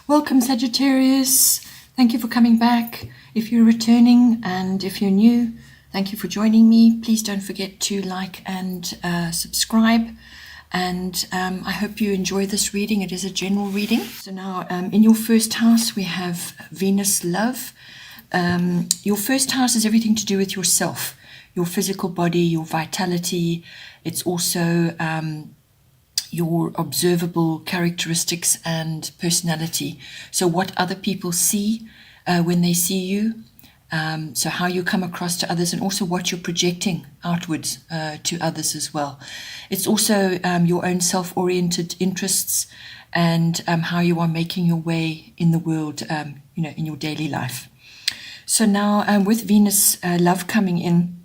Welcome, Sagittarius. Thank you for coming back. If you're returning and if you're new, thank you for joining me. Please don't forget to like and subscribe. And I hope you enjoy this reading. It is a general reading. So now in your first house, we have Venus Love. Your first house is everything to do with yourself, your physical body, your vitality. It's also your observable characteristics and personality. So what other people see when they see you, so how you come across to others, and also what you're projecting outwards to others as well. It's also your own self-oriented interests and how you are making your way in the world, in your daily life. So now with Venus Love coming in,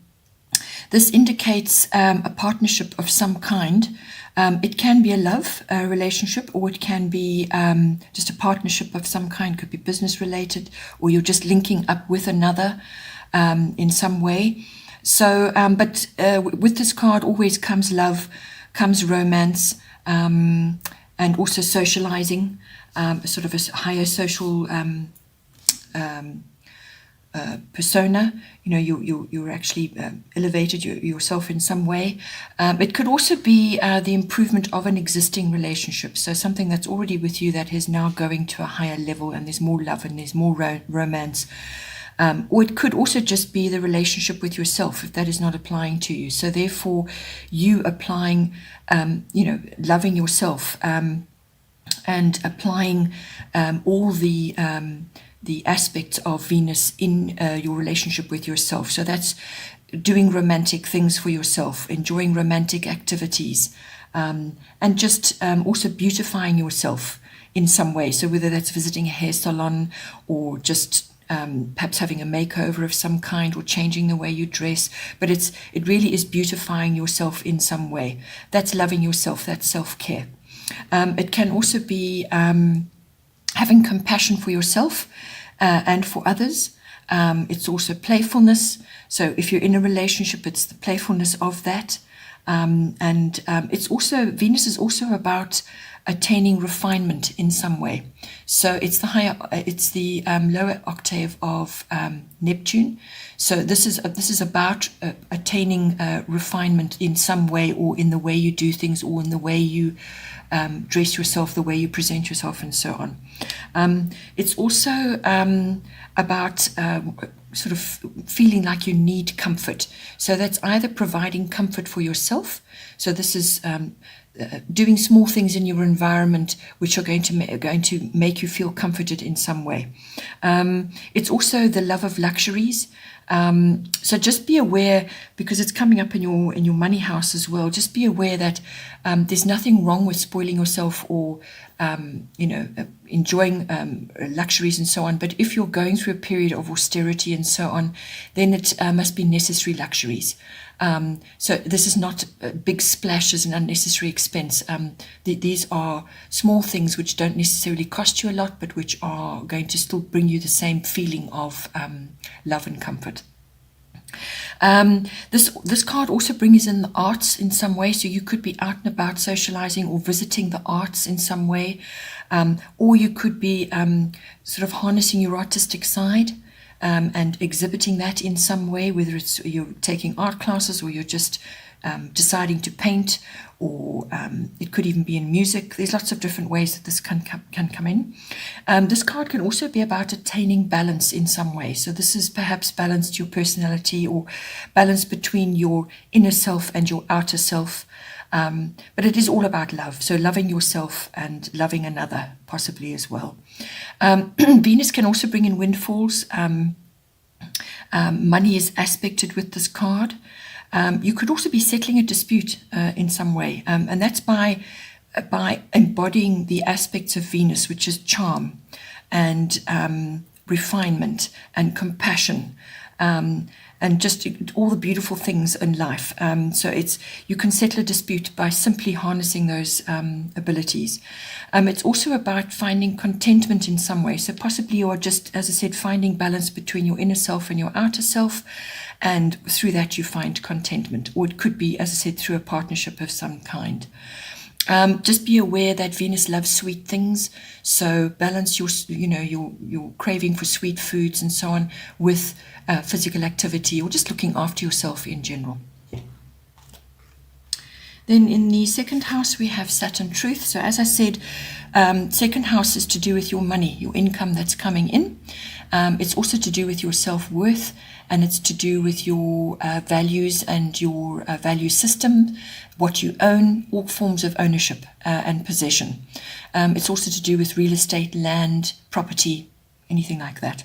this indicates a partnership of some kind. It can be a love relationship, or it can be just a partnership of some kind. Could be business related, or you're just linking up with another in some way. So, but with this card always comes love, comes romance, and also socializing, sort of a higher social persona. You're actually elevated yourself in some way. It could also be the improvement of an existing relationship, so something that's already with you that is now going to a higher level, and there's more love and there's more romance. Or it could also just be the relationship with yourself, if that is not applying to you. So therefore, you applying, loving yourself and applying all the aspects of Venus in your relationship with yourself. So that's doing romantic things for yourself, enjoying romantic activities, and just also beautifying yourself in some way. So whether that's visiting a hair salon, or just perhaps having a makeover of some kind, or changing the way you dress, but it really is beautifying yourself in some way. That's loving yourself, that's self-care. It can also be having compassion for yourself and for others. It's also playfulness. So if you're in a relationship, it's the playfulness of that. And it's also, Venus is also about attaining refinement in some way. So it's the lower octave of Neptune. So this is about attaining refinement in some way, or in the way you do things, or in the way you dress yourself, the way you present yourself, and so on. It's also about sort of feeling like you need comfort. So that's either providing comfort for yourself. So this is doing small things in your environment which are going to make you feel comforted in some way. It's also the love of luxuries. So just be aware, because it's coming up in your money house as well. Just be aware that there's nothing wrong with spoiling yourself, or enjoying luxuries and so on. But if you're going through a period of austerity and so on, then it must be necessary luxuries. So this is not big splashes and unnecessary expense. These are small things which don't necessarily cost you a lot, but which are going to still bring you the same feeling of love and comfort. This card also brings in the arts in some way. So you could be out and about socializing, or visiting the arts in some way, or you could be sort of harnessing your artistic side and exhibiting that in some way, whether it's you're taking art classes, or you're just deciding to paint, or it could even be in music. There's lots of different ways that this can come in. This card can also be about attaining balance in some way. So this is perhaps balance to your personality, or balance between your inner self and your outer self. But it is all about love. So loving yourself and loving another possibly as well. Venus can also bring in windfalls. Money is aspected with this card. You could also be settling a dispute in some way, and that's by embodying the aspects of Venus, which is charm and refinement and compassion, and just all the beautiful things in life. So you can settle a dispute by simply harnessing those abilities. It's also about finding contentment in some way. So possibly you are just, as I said, finding balance between your inner self and your outer self, and through that you find contentment. Or it could be, as I said, through a partnership of some kind. Just be aware that Venus loves sweet things, so balance your craving for sweet foods and so on with physical activity or just looking after yourself in general. Then in the second house, we have Saturn Truth. So as I said, second house is to do with your money, your income that's coming in. It's also to do with your self-worth, and it's to do with your values and your value system, what you own, all forms of ownership and possession. It's also to do with real estate, land, property, anything like that.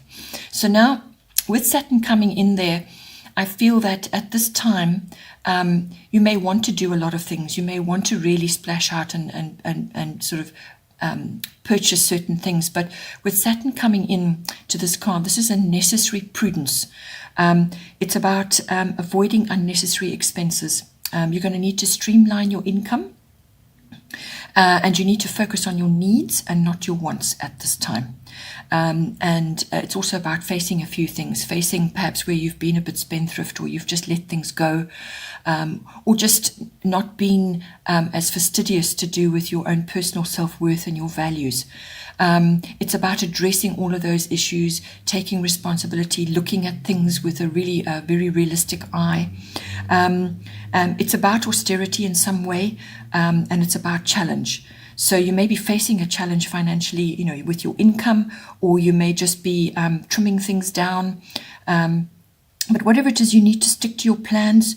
So now, with Saturn coming in there, I feel that at this time, you may want to do a lot of things. You may want to really splash out and sort of purchase certain things. But with Saturn coming in to this card, this is a necessary prudence. It's about avoiding unnecessary expenses. You're going to need to streamline your income. And you need to focus on your needs and not your wants at this time. And it's also about facing a few things, facing perhaps where you've been a bit spendthrift or you've just let things go, or just not being as fastidious to do with your own personal self-worth and your values. It's about addressing all of those issues, taking responsibility, looking at things with a really very realistic eye. It's about austerity in some way, and it's about challenge. So you may be facing a challenge financially, with your income, or you may just be trimming things down. But whatever it is, you need to stick to your plans.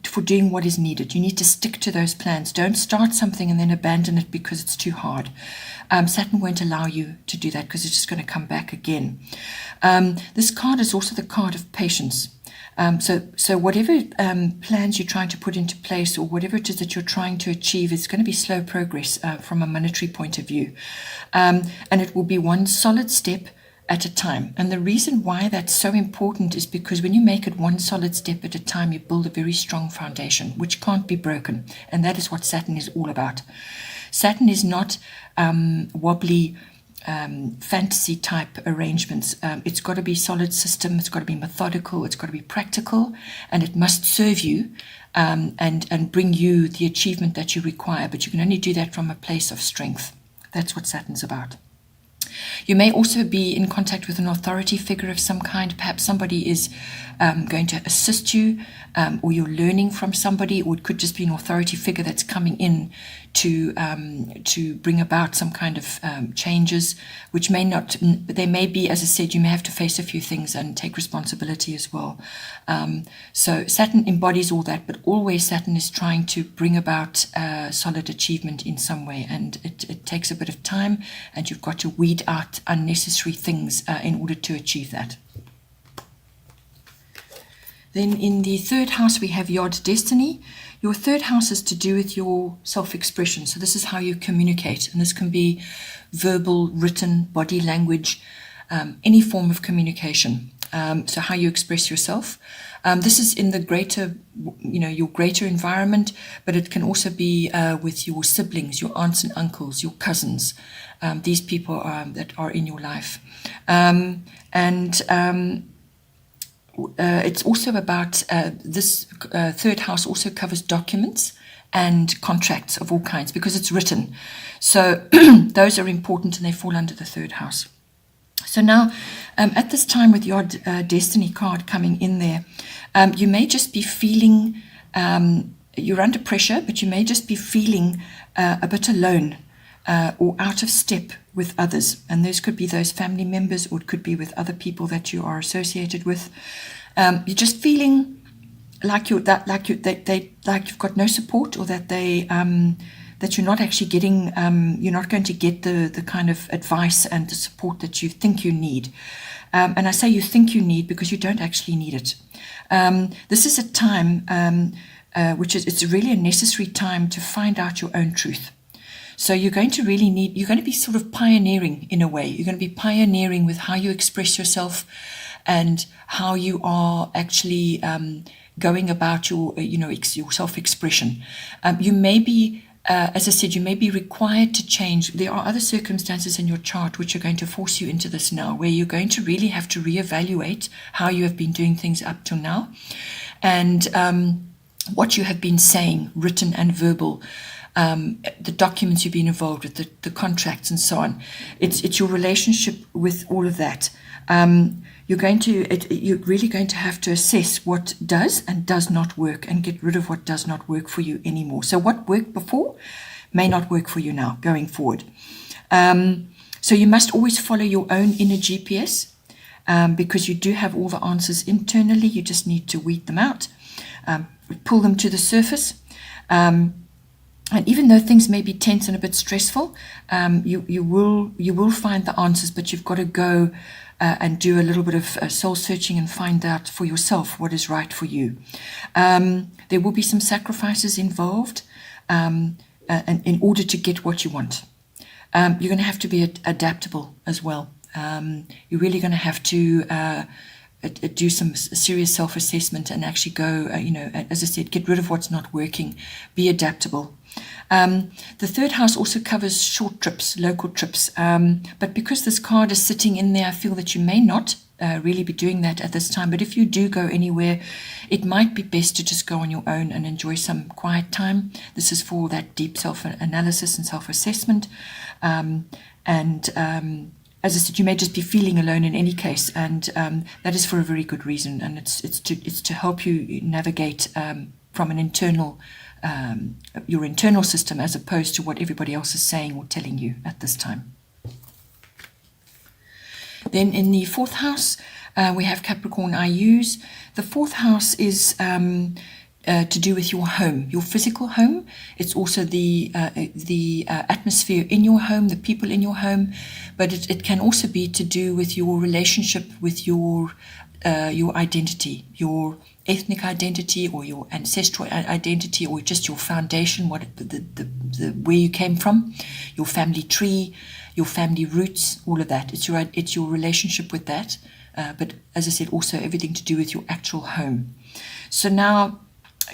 For doing what is needed, you need to stick to those plans. Don't start something and then abandon it because it's too hard. Saturn won't allow you to do that because it's just going to come back again. This card is also the card of patience. So whatever plans you're trying to put into place or whatever it is that you're trying to achieve, it's going to be slow progress from a monetary point of view. And it will be one solid step at a time. And the reason why that's so important is because when you make it one solid step at a time, you build a very strong foundation, which can't be broken. And that is what Saturn is all about. Saturn is not wobbly fantasy type arrangements. It's got to be solid system, it's got to be methodical, it's got to be practical, and it must serve you and bring you the achievement that you require. But you can only do that from a place of strength. That's what Saturn's about. You may also be in contact with an authority figure of some kind. Perhaps somebody is going to assist you, or you're learning from somebody, or it could just be an authority figure that's coming in to bring about some kind of changes, which may not, they may be, as I said, you may have to face a few things and take responsibility as well. So Saturn embodies all that, but always Saturn is trying to bring about solid achievement in some way, and it takes a bit of time, and you've got to weed out unnecessary things in order to achieve that. Then in the third house, we have Yod Destiny. Your third house is to do with your self-expression. So this is how you communicate. And this can be verbal, written, body language, any form of communication. So how you express yourself. This is in the greater, your greater environment, but it can also be with your siblings, your aunts and uncles, your cousins, these people that are in your life. It's also about this third house also covers documents and contracts of all kinds because it's written. So those are important and they fall under the third house. So now at this time with your Destiny card coming in there, you may just be feeling, you're under pressure, but you may just be feeling a bit alone or out of step with others, and those could be those family members, or it could be with other people that you are associated with. You're just feeling like you've got no support, or that that you're not actually getting, you're not going to get the kind of advice and the support that you think you need. And I say you think you need because you don't actually need it. This is a time it's really a necessary time to find out your own truth. So you're going to be sort of pioneering in a way. You're going to be pioneering with how you express yourself and how you are actually going about your self-expression. You may be, as I said, you may be required to change. There are other circumstances in your chart which are going to force you into this now, where you're going to really have to reevaluate how you have been doing things up till now, and what you have been saying, written and verbal. the documents you've been involved with, the contracts and so on. It's your relationship with all of that. You're really going to have to assess what does and does not work and get rid of what does not work for you anymore. So what worked before may not work for you now going forward. So you must always follow your own inner GPS, because you do have all the answers internally. You just need to weed them out, pull them to the surface. And even though things may be tense and a bit stressful, you will find the answers, but you've got to go and do a little bit of soul searching and find out for yourself what is right for you. There will be some sacrifices involved, and in order to get what you want. You're going to have to be adaptable as well. You're really going to have to do some serious self-assessment and actually go, as I said, get rid of what's not working, be adaptable. The third house also covers short trips, local trips. But because this card is sitting in there, I feel that you may not really be doing that at this time. But if you do go anywhere, it might be best to just go on your own and enjoy some quiet time. This is for that deep self-analysis and self-assessment. As I said, you may just be feeling alone in any case, and that is for a very good reason. And it's to help you navigate from an internal, your internal system, as opposed to what everybody else is saying or telling you at this time. Then in the fourth house, we have Capricorn IUs. The fourth house is to do with your home, your physical home. It's also the atmosphere in your home, the people in your home, but it can also be to do with your relationship with your identity, your ethnic identity or your ancestral identity, or just your foundation, what where you came from, your family tree, your family roots, all of that. It's your relationship with that, but as I said, also everything to do with your actual home. So now,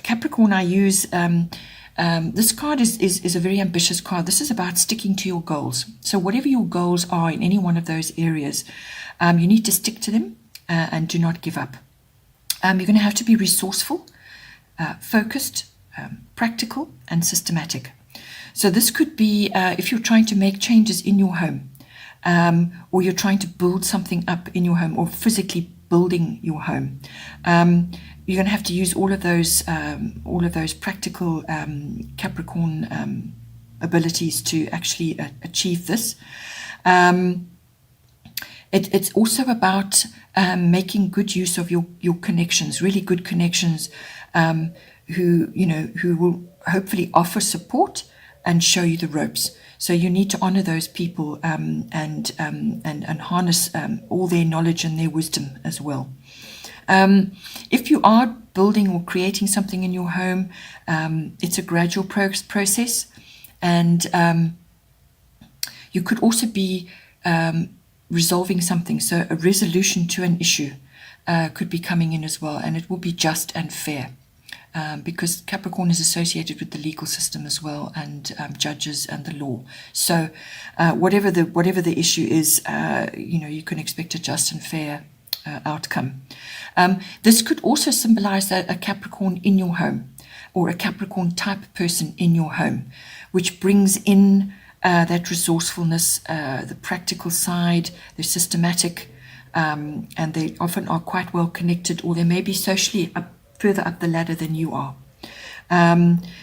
Capricorn, I use this card is a very ambitious card. This is about sticking to your goals. So whatever your goals are in any one of those areas, you need to stick to them and do not give up. You're going to have to be resourceful, focused, practical, and systematic. So this could be if you're trying to make changes in your home, or you're trying to build something up in your home, or physically building your home. You're going to have to use all of those practical Capricorn abilities to actually achieve this. It's also about making good use of your connections, really good connections, who will hopefully offer support and show you the ropes. So you need to honor those people and harness all their knowledge and their wisdom as well. If you are building or creating something in your home, it's a gradual process, and you could also be resolving something. So a resolution to an issue could be coming in as well, and it will be just and fair. Because Capricorn is associated with the legal system as well, and judges and the law. So whatever the issue is, you can expect a just and fair outcome. This could also symbolize a Capricorn in your home, or a Capricorn type person in your home, which brings in that resourcefulness, the practical side, the systematic, and they often are quite well connected, or they may be socially further up the ladder than you are.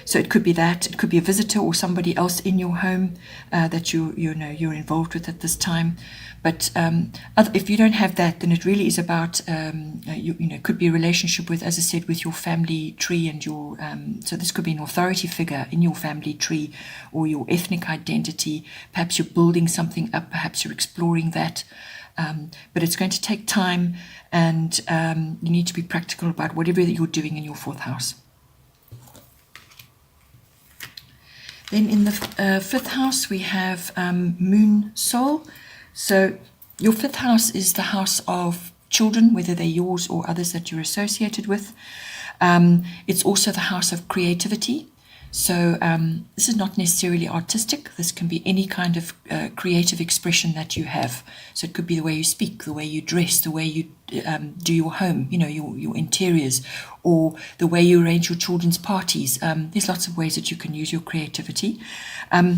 So it could be that. It could be a visitor or somebody else in your home that you're involved with at this time. But if you don't have that, then it really is about it could be a relationship with, as I said, with your family tree and your. So this could be an authority figure in your family tree, or your ethnic identity. Perhaps you're building something up. Perhaps you're exploring that. But it's going to take time, and you need to be practical about whatever that you're doing in your fourth house. Then in the fifth house, we have Moon Soul. So your fifth house is the house of children, whether they're yours or others that you're associated with. It's also the house of creativity. So this is not necessarily artistic. This can be any kind of creative expression that you have. So it could be the way you speak, the way you dress, the way you do your home, your interiors, or the way you arrange your children's parties. There's lots of ways that you can use your creativity. Or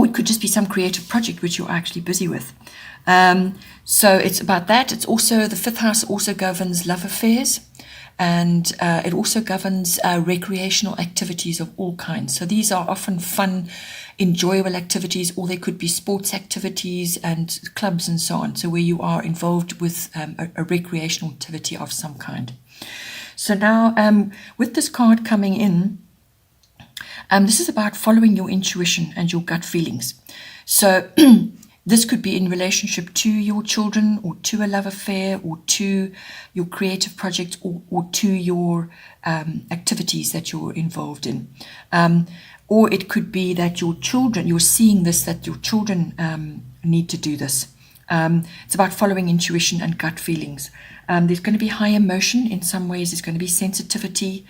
it could just be some creative project which you're actually busy with. So it's about that. It's also, the fifth house also governs love affairs, and it also governs recreational activities of all kinds. So these are often fun, enjoyable activities, or they could be sports activities and clubs and so on. So where you are involved with a recreational activity of some kind. So now with this card coming in, this is about following your intuition and your gut feelings. So this could be in relationship to your children, or to a love affair, or to your creative project, or to your activities that you're involved in. Or it could be that your children, you're seeing this, that your children need to do this. It's about following intuition and gut feelings. There's going to be high emotion in some ways. There's going to be sensitivity.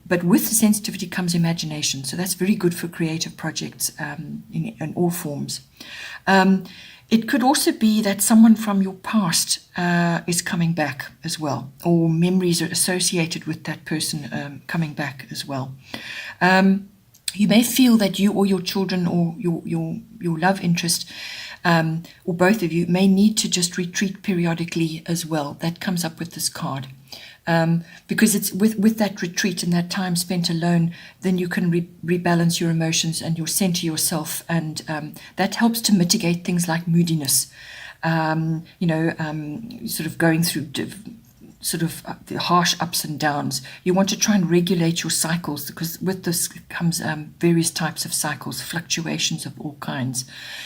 But with the sensitivity comes imagination. So that's very good for creative projects in all forms. It could also be that someone from your past is coming back as well, or memories are associated with that person coming back as well. You may feel that you or your children or your love interest, or both of you, may need to just retreat periodically as well. That comes up with this card. Because it's with that retreat and that time spent alone, then you can rebalance your emotions and center yourself, and that helps to mitigate things like moodiness, sort of going through the harsh ups and downs. You want to try and regulate your cycles, because with this comes various types of cycles, fluctuations of all kinds.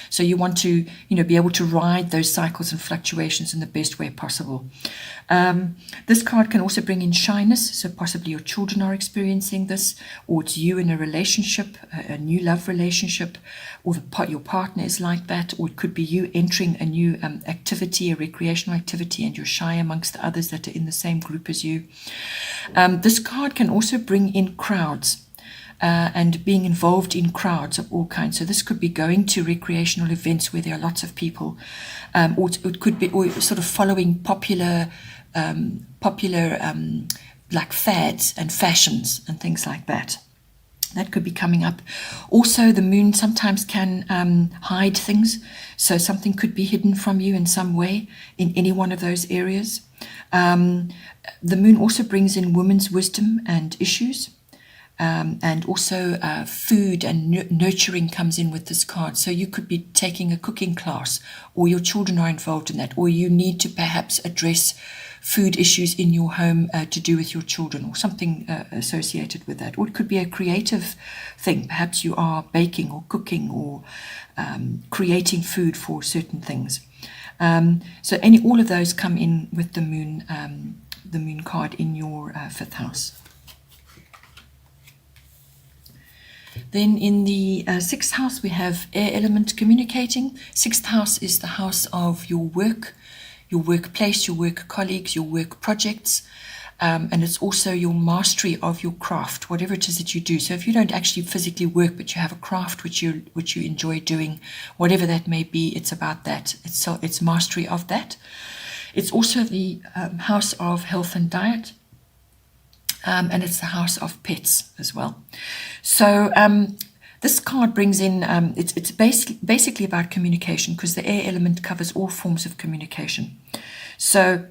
So you want to, be able to ride those cycles and fluctuations in the best way possible. This card can also bring in shyness, so possibly your children are experiencing this, or it's you in a relationship, a new love relationship, or your partner is like that, or it could be you entering a new activity, a recreational activity, and you're shy amongst the others that are in the same group as you. This card can also bring in crowds. And being involved in crowds of all kinds. So this could be going to recreational events where there are lots of people, or it could be sort of following popular like fads and fashions and things like that. That could be coming up. Also, the moon sometimes can hide things. So something could be hidden from you in some way in any one of those areas. The moon also brings in women's wisdom and issues. And also food and nurturing comes in with this card. So you could be taking a cooking class, or your children are involved in that, or you need to perhaps address food issues in your home to do with your children, or something associated with that. Or it could be a creative thing. Perhaps you are baking or cooking or creating food for certain things. So all of those come in with the moon card in your fifth house. Then in the sixth house, we have air element communicating. Sixth house is the house of your work, your workplace, your work colleagues, your work projects. And it's also your mastery of your craft, whatever it is that you do. So if you don't actually physically work, but you have a craft which you enjoy doing, whatever that may be, it's about that. It's mastery of that. It's also the house of health and diet. And it's the house of pets as well. So this card brings in, it's basically about communication, because the air element covers all forms of communication. So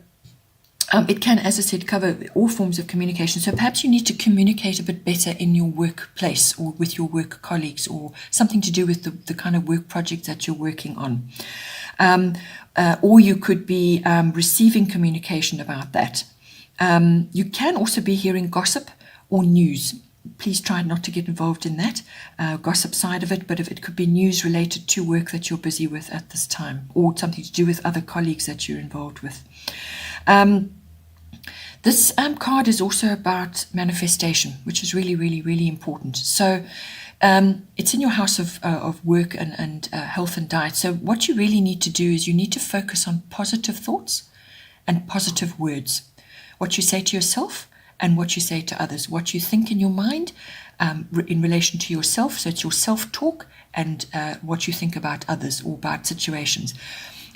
it can, as I said, cover all forms of communication. So perhaps you need to communicate a bit better in your workplace or with your work colleagues, or something to do with the kind of work project that you're working on. Or you could be receiving communication about that. You can also be hearing gossip or news. Please try not to get involved in that gossip side of it, but if it could be news related to work that you're busy with at this time, or something to do with other colleagues that you're involved with. This card is also about manifestation, which is really, really, really important. So it's in your house of work and health and diet. So what you really need to do is you need to focus on positive thoughts and positive words. What you say to yourself and what you say to others, what you think in your mind in relation to yourself. So it's your self-talk and what you think about others or about situations.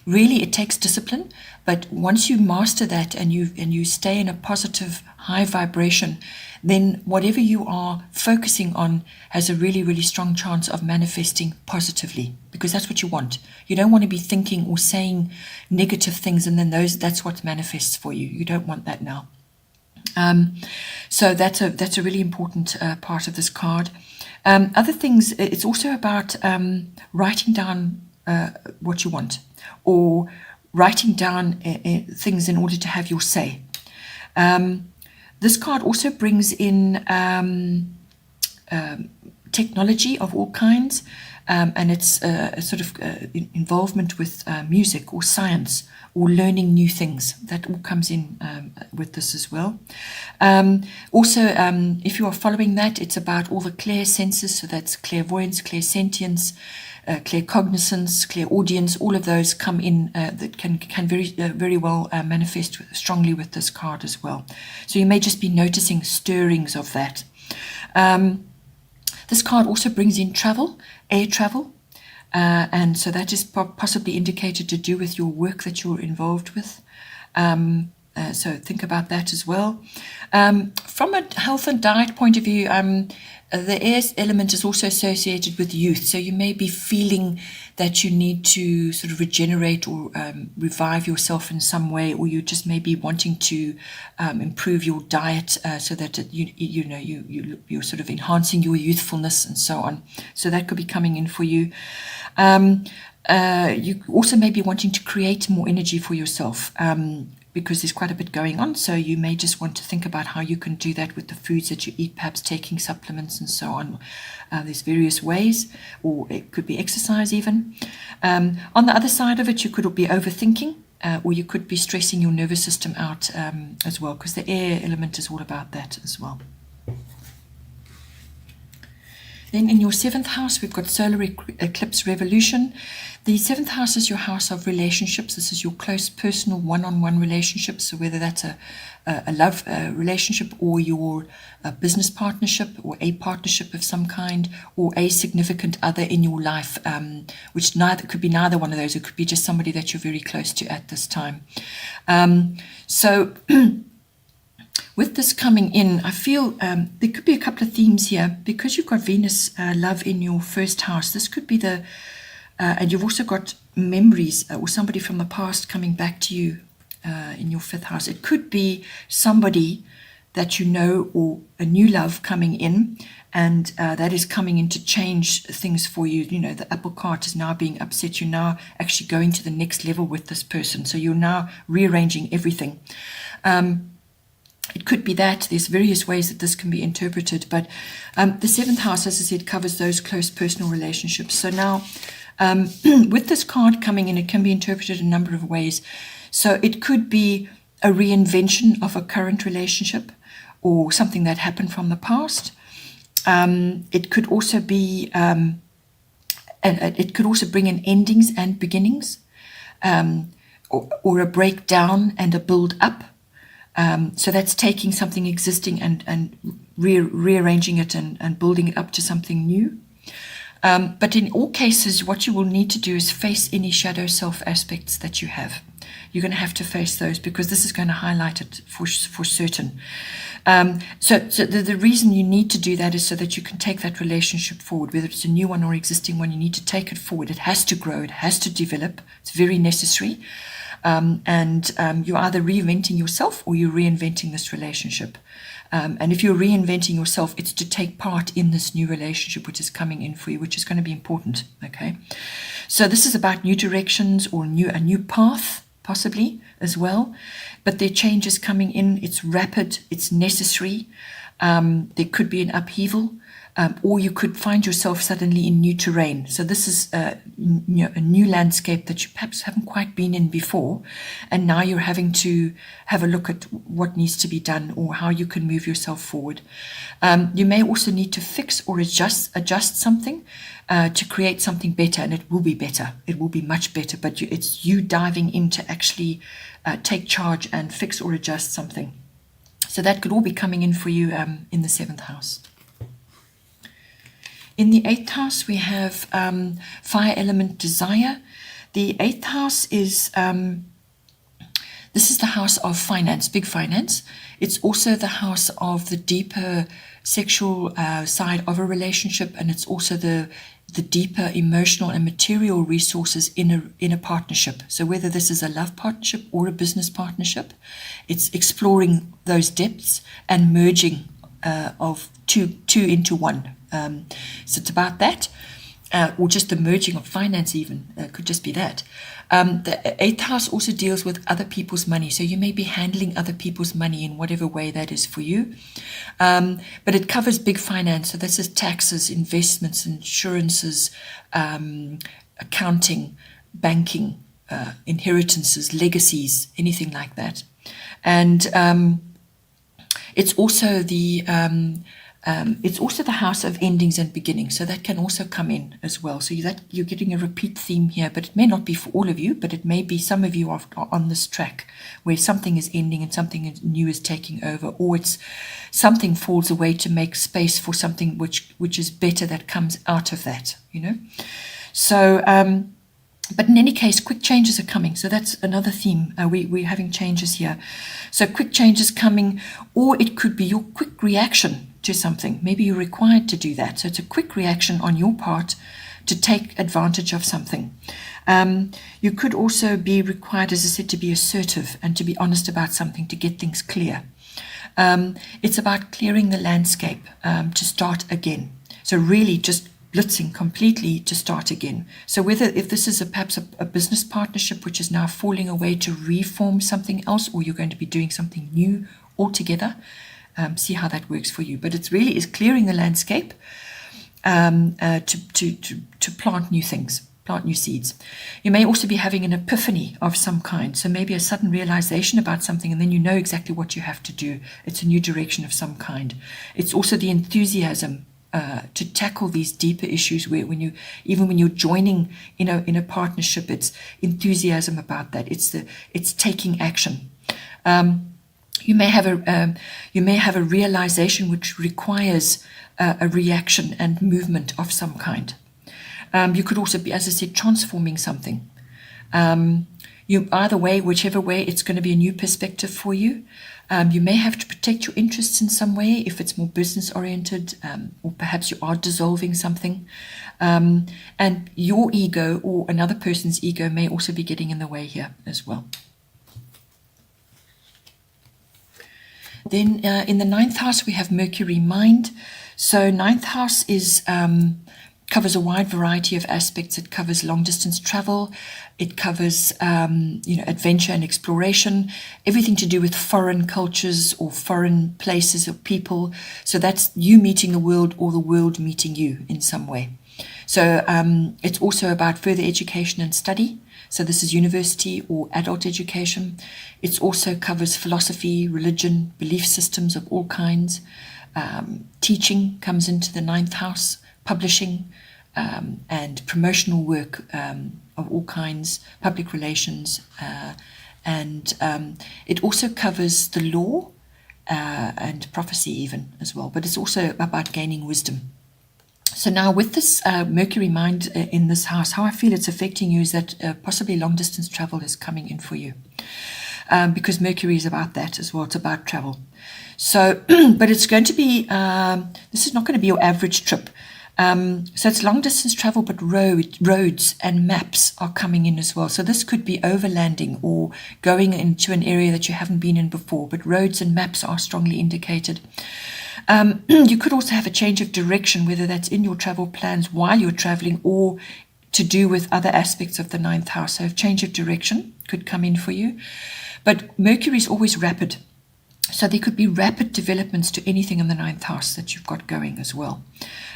Really, it takes discipline, but once you master that and you stay in a positive, high vibration, then whatever you are focusing on has a really, really strong chance of manifesting positively, because that's what you want. You don't want to be thinking or saying negative things and then that's what manifests for you. You don't want that now. So that's a really important part of this card. Other things, it's also about writing down what you want, or writing down things in order to have your say. This card also brings in technology of all kinds, and it's a sort of involvement with music or science or learning new things. That all comes in with this as well. Also, if you are following that, it's about all the clear senses, so that's clairvoyance, clairsentience, claircognizance, clairaudience. All of those come in that can very well manifest strongly with this card as well. So you may just be noticing stirrings of that. This card also brings in travel, air travel, and so that is possibly indicated to do with your work that you're involved with. So think about that as well. From a health and diet point of view, the air element is also associated with youth. So you may be feeling that you need to sort of regenerate or revive yourself in some way, or you just may be wanting to improve your diet so that you're sort of enhancing your youthfulness and so on. So that could be coming in for you. You also may be wanting to create more energy for yourself, because there's quite a bit going on. So you may just want to think about how you can do that with the foods that you eat, perhaps taking supplements and so on. There's various ways, or it could be exercise even. On the other side of it, you could be overthinking, or you could be stressing your nervous system out as well, because the air element is all about that as well. Then in your 7th house, we've got solar eclipse revolution. The 7th house is your house of relationships. This is your close personal one-on-one relationships. So whether that's a love relationship, or your business partnership, or a partnership of some kind, or a significant other in your life, which could be neither one of those. It could be just somebody that you're very close to at this time. So with this coming in, I feel there could be a couple of themes here. Because you've got Venus love in your 1st house, this could be and you've also got memories or somebody from the past coming back to you in your 5th house. It could be somebody that you know, or a new love coming in, and that is coming in to change things for you. You know, the apple cart is now being upset. You're now actually going to the next level with this person. So you're now rearranging everything. It could be that. There's various ways that this can be interpreted, but the 7th house, as I said, covers those close personal relationships. So now, with this card coming in, it can be interpreted a number of ways. So it could be a reinvention of a current relationship, or something that happened from the past. It could also be, it could also bring in endings and beginnings, or a breakdown and a build up. So that's taking something existing and rearranging it and building it up to something new. But in all cases, what you will need to do is face any shadow self aspects that you have. You're going to have to face those, because this is going to highlight it for certain. So the reason you need to do that is so that you can take that relationship forward, whether it's a new one or existing one. You need to take it forward. It has to grow. It has to develop. It's very necessary. And you're either reinventing yourself, or you're reinventing this relationship. And if you're reinventing yourself, it's to take part in this new relationship which is coming in for you, which is going to be important. Okay, so this is about new directions, or a new path, possibly as well. But there are changes coming in. It's rapid. It's necessary. There could be an upheaval. Or you could find yourself suddenly in new terrain. So this is a new landscape that you perhaps haven't quite been in before, and now you're having to have a look at what needs to be done, or how you can move yourself forward. You may also need to fix or adjust something to create something better, and it will be better. It will be much better, but it's you diving in to actually take charge and fix or adjust something. So that could all be coming in for you in the 7th house. In the 8th house, we have fire element desire. The 8th house is, this is the house of finance, big finance. It's also the house of the deeper sexual side of a relationship, and it's also the deeper emotional and material resources in a partnership. So whether this is a love partnership or a business partnership, it's exploring those depths and merging of two into one. So it's about that, or just the merging of finance even, could just be that. The 8th house also deals with other people's money. So you may be handling other people's money in whatever way that is for you. But it covers big finance. So this is taxes, investments, insurances, accounting, banking, inheritances, legacies, anything like that. And it's also the house of endings and beginnings, so that can also come in as well. So you're getting a repeat theme here, but it may not be for all of you, but it may be some of you are on this track where something is ending and something new is taking over, or it's something falls away to make space for something which is better that comes out of that, you know. So but in any case, quick changes are coming. So that's another theme. We're having changes here. So quick changes coming, or it could be your quick reaction to something. Maybe you're required to do that. So it's a quick reaction on your part to take advantage of something. You could also be required, as I said, to be assertive and to be honest about something to get things clear. It's about clearing the landscape to start again. So really just blitzing completely to start again. So if this is perhaps a business partnership which is now falling away to reform something else, or you're going to be doing something new altogether, see how that works for you. But it really is clearing the landscape to plant new things, plant new seeds. You may also be having an epiphany of some kind. So maybe a sudden realization about something, and then you know exactly what you have to do. It's a new direction of some kind. It's also the enthusiasm to tackle these deeper issues where when you're joining in a partnership, it's enthusiasm about that. It's taking action. You may have a realization which requires a reaction and movement of some kind. You could also be, as I said, transforming something. Either way, whichever way, it's going to be a new perspective for you. You may have to protect your interests in some way if it's more business oriented, or perhaps you are dissolving something. And your ego or another person's ego may also be getting in the way here as well. Then in the 9th house, we have Mercury mind. So 9th house covers a wide variety of aspects. It covers long distance travel. It covers, adventure and exploration, everything to do with foreign cultures or foreign places or people. So that's you meeting the world or the world meeting you in some way. So it's also about further education and study. So this is university or adult education. It also covers philosophy, religion, belief systems of all kinds. Teaching comes into the 9th house, publishing, and promotional work of all kinds, public relations, and it also covers the law and prophecy even as well, but it's also about gaining wisdom. So now with this Mercury mind in this house, how I feel it's affecting you is that possibly long distance travel is coming in for you, because Mercury is about that as well. It's about travel. So, but it's going to be, this is not going to be your average trip. So it's long distance travel, but roads and maps are coming in as well. So this could be overlanding or going into an area that you haven't been in before, but roads and maps are strongly indicated. You could also have a change of direction, whether that's in your travel plans while you're traveling or to do with other aspects of the 9th house. So a change of direction could come in for you. But Mercury is always rapid. So there could be rapid developments to anything in the 9th house that you've got going as well.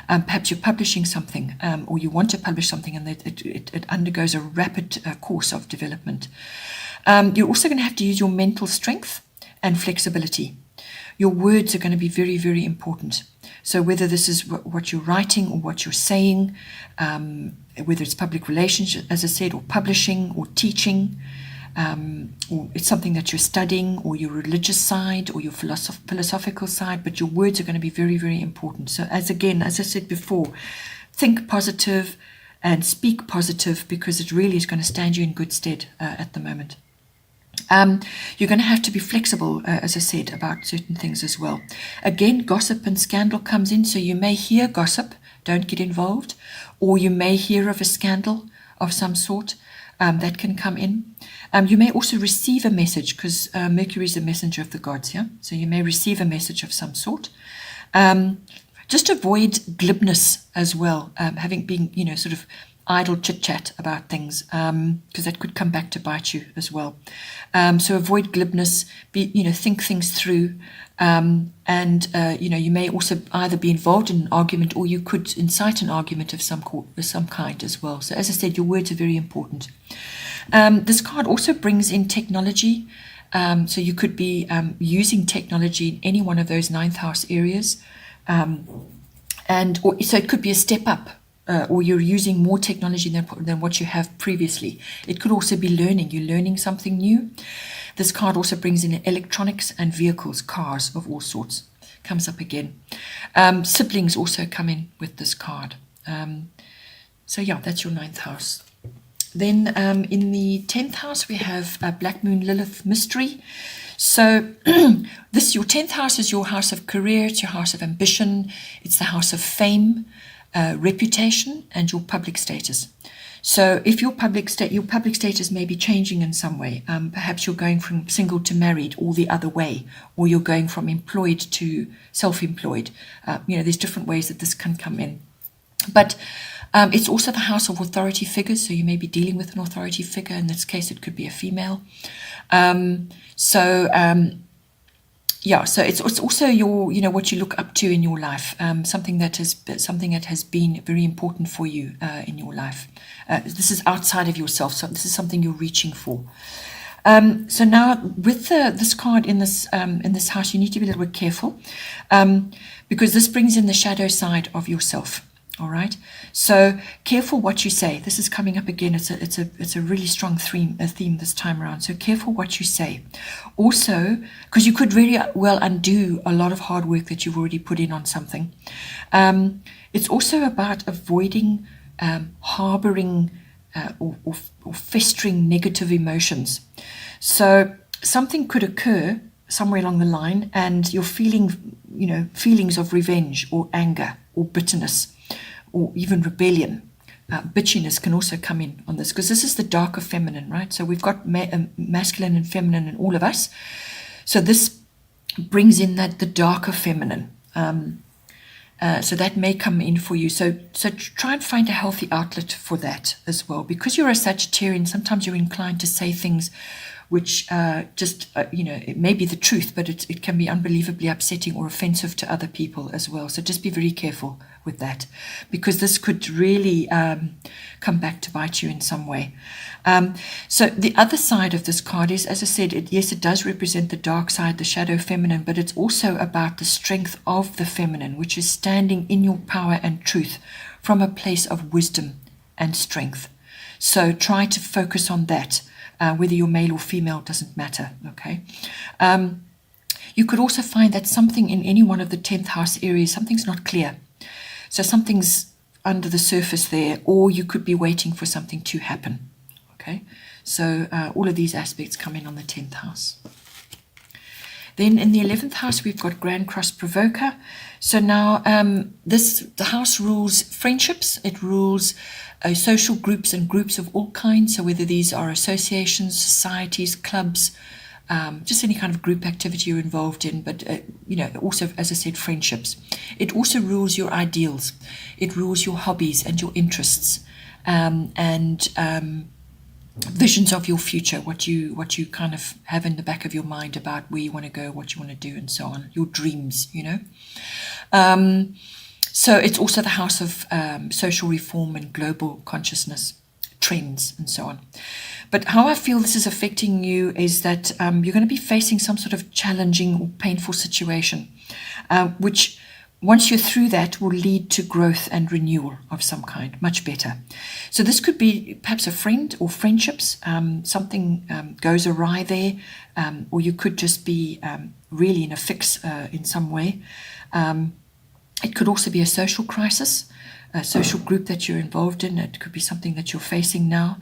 Perhaps you're publishing something, or you want to publish something, and it undergoes a rapid course of development. You're also going to have to use your mental strength and flexibility. Your words are going to be very, very important. So whether this is what you're writing or what you're saying, whether it's public relations, as I said, or publishing or teaching, or it's something that you're studying, or your religious side, or your philosophical side, but your words are going to be very, very important. So as I said before, think positive and speak positive, because it really is going to stand you in good stead at the moment. You're going to have to be flexible, as I said, about certain things as well. Again, gossip and scandal comes in, so you may hear gossip, don't get involved, or you may hear of a scandal of some sort that can come in. You may also receive a message, because Mercury is a messenger of the gods, yeah? So you may receive a message of some sort. Just avoid glibness as well, having been, sort of idle chit-chat about things, because that could come back to bite you as well. So avoid glibness, think things through, and you may also either be involved in an argument, or you could incite an argument of some kind as well. So as I said, your words are very important. This card also brings in technology, so you could be using technology in any one of those ninth house areas, so it could be a step up. Or you're using more technology than what you have previously. It could also be learning. You're learning something new. This card also brings in electronics and vehicles, cars of all sorts. Comes up again. Siblings also come in with this card. So yeah, that's your ninth house. Then in the 10th house, we have Black Moon Lilith Mystery. So your 10th house is your house of career. It's your house of ambition. It's the house of fame, reputation, and your public status. So if your public status may be changing in some way, perhaps you're going from single to married, or the other way, or you're going from employed to self-employed. There's different ways that this can come in. But it's also the house of authority figures, so you may be dealing with an authority figure. In this case, it could be a female. So it's also your, what you look up to in your life, something that has been very important for you in your life. This is outside of yourself, so this is something you're reaching for. So now with this card in this house, you need to be a little bit careful, because this brings in the shadow side of yourself. All right. So careful what you say. This is coming up again. It's a really strong theme this time around. So careful what you say. Also, because you could really well undo a lot of hard work that you've already put in on something. It's also about avoiding harboring or festering negative emotions. So something could occur somewhere along the line, and you're feeling, feelings of revenge or anger or bitterness, or even rebellion. Bitchiness can also come in on this, because this is the darker feminine, right? So we've got masculine and feminine in all of us. So this brings in the darker feminine. So that may come in for you. So try and find a healthy outlet for that as well. Because you're a Sagittarian, sometimes you're inclined to say things which it may be the truth, but it can be unbelievably upsetting or offensive to other people as well. So just be very careful with that, because this could really come back to bite you in some way. So the other side of this card is, as I said, it does represent the dark side, the shadow feminine, but it's also about the strength of the feminine, which is standing in your power and truth from a place of wisdom and strength. So try to focus on that. Whether you're male or female doesn't matter, okay? You could also find that something in any one of the 10th house areas, something's not clear. So something's under the surface there, or you could be waiting for something to happen, okay? So all of these aspects come in on the 10th house. Then in the 11th house, we've got Grand Cross Provoker. So now the house rules friendships. It rules social groups and groups of all kinds. So whether these are associations, societies, clubs, just any kind of group activity you're involved in, but also, as I said, friendships. It also rules your ideals. It rules your hobbies and your interests, and visions of your future, what you kind of have in the back of your mind about where you want to go, what you want to do, and so on, your dreams, So it's also the house of social reform and global consciousness, trends, and so on. But how I feel this is affecting you is that you're going to be facing some sort of challenging or painful situation, which once you're through that, will lead to growth and renewal of some kind, much better. So this could be perhaps a friend or friendships. Something goes awry there, or you could just be really in a fix in some way. It could also be a social crisis, a social group that you're involved in. It could be something that you're facing now.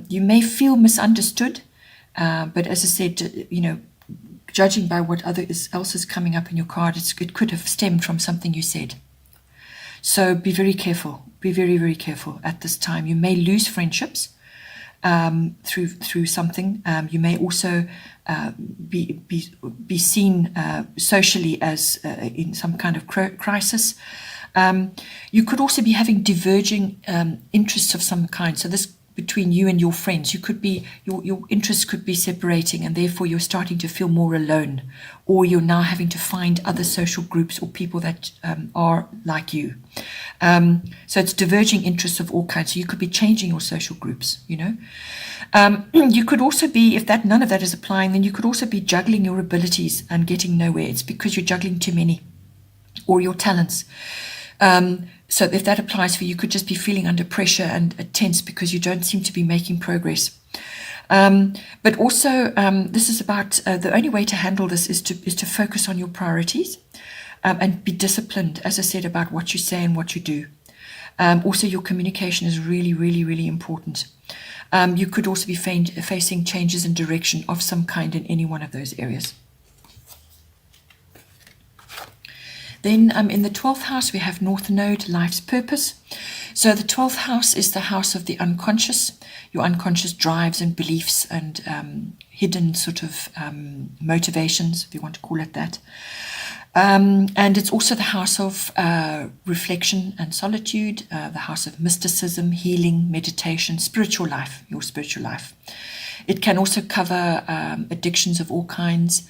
You may feel misunderstood, but as I said, judging by what else is coming up in your card, it could have stemmed from something you said. So be very careful. Be very, very careful at this time. You may lose friendships through something. You may also be seen socially as in some kind of crisis. You could also be having diverging interests of some kind. So this between you and your friends, you could be your interests could be separating, and therefore you're starting to feel more alone, or you're now having to find other social groups or people that are like you. So it's diverging interests of all kinds. So you could be changing your social groups. You could also be, if none of that is applying, then you could also be juggling your abilities and getting nowhere. It's because you're juggling too many, or your talents. So if that applies for you, you could just be feeling under pressure and tense because you don't seem to be making progress. But also, this is about the only way to handle this is to focus on your priorities and be disciplined, as I said, about what you say and what you do. Also, your communication is really, really, really important. You could also be facing changes in direction of some kind in any one of those areas. Then in the 12th house, we have North Node, life's purpose. So the 12th house is the house of the unconscious, your unconscious drives and beliefs and hidden sort of motivations, if you want to call it that. And it's also the house of reflection and solitude, the house of mysticism, healing, meditation, spiritual life, your spiritual life. It can also cover addictions of all kinds,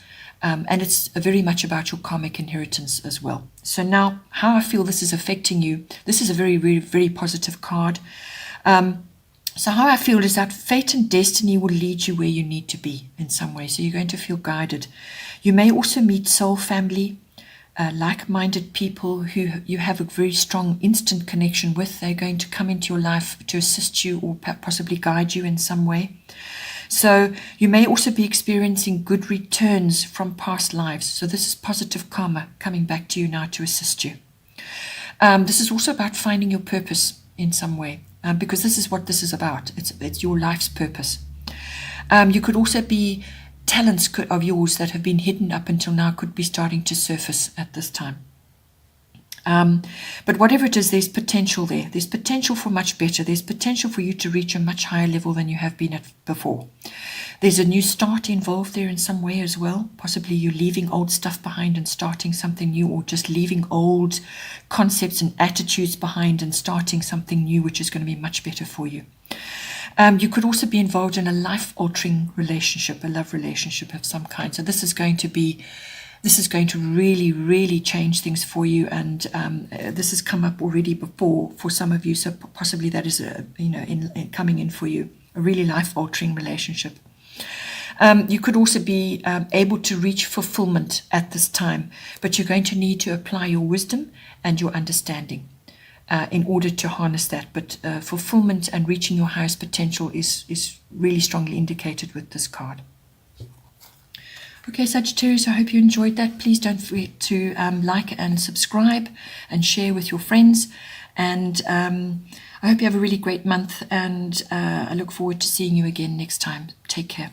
and it's very much about your karmic inheritance as well. So now, how I feel this is affecting you, this is a very, very, very positive card. So how I feel is that fate and destiny will lead you where you need to be in some way. So you're going to feel guided. You may also meet soul family, like-minded people who you have a very strong instant connection with. They're going to come into your life to assist you or possibly guide you in some way. So you may also be experiencing good returns from past lives. So this is positive karma coming back to you now to assist you. This is also about finding your purpose in some way, because this is what this is about. It's your life's purpose. You could also be talents of yours that have been hidden up until now could be starting to surface at this time. But whatever it is, there's potential there. There's potential for much better. There's potential for you to reach a much higher level than you have been at before. There's a new start involved there in some way as well. Possibly you're leaving old stuff behind and starting something new, or just leaving old concepts and attitudes behind and starting something new, which is going to be much better for you. You could also be involved in a life-altering relationship, a love relationship of some kind. So this is going to really, really change things for you, and this has come up already before for some of you. So possibly that is coming in for you, a really life-altering relationship. You could also be able to reach fulfillment at this time, but you're going to need to apply your wisdom and your understanding in order to harness that. But fulfillment and reaching your highest potential is really strongly indicated with this card. Okay, Sagittarius, I hope you enjoyed that. Please don't forget to like and subscribe and share with your friends. And I hope you have a really great month, and I look forward to seeing you again next time. Take care.